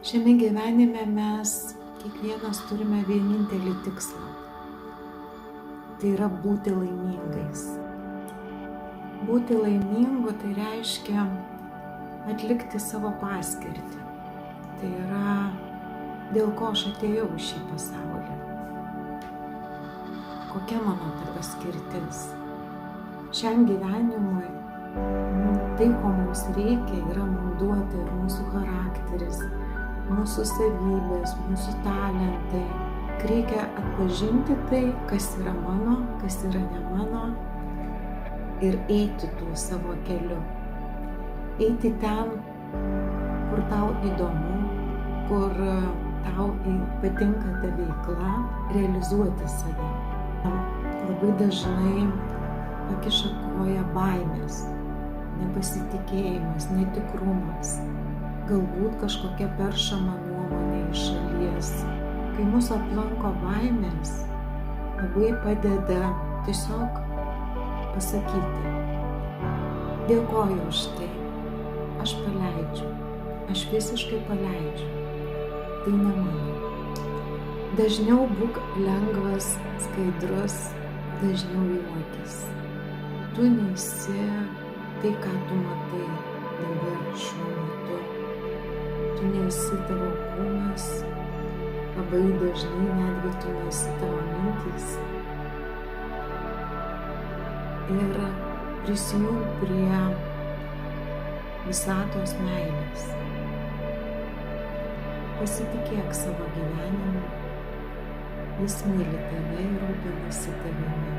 Šiame gyvenime mes kiekvienas turime vienintelį tikslą. Tai yra būti laimingais. Būti laimingu tai reiškia atlikti savo paskirtį. Tai yra, dėl ko aš atėjau į šį pasaulį. Kokia mano ta paskirtis? Šiam gyvenimui tai, ko mums reikia, yra mums duoti ir mūsų charakteris, mūsų savybės, mūsų talentai. Reikia atpažinti tai, kas yra mano, kas yra ne mano ir eiti tuo savo keliu. Eiti ten, kur tau įdomu, kur tau patinka ta veikla, realizuoti save. Labai dažnai pakiša koją baimės, nepasitikėjimas, netikrumas, galbūt kažkokia peršama nuomonė iš šalies. Kai mūsų aplanko baimės, labai padeda tiesiog pasakyti: dėkoju už tai, aš paleidžiu, aš visiškai paleidžiu, tai ne mano. Dažniau būk lengvas, skaidrus, dažniau juokis. Tu nesi tai, ką tu matai dabar šiuo metu. Tu nesi tavo kūnas, labai dažnai netgi tu nesi tavo mintys. Ir prisijung prie visatos meilės. Pasitikėk savo gyvenimu, jis myli tave ir rūpinasi tavimi.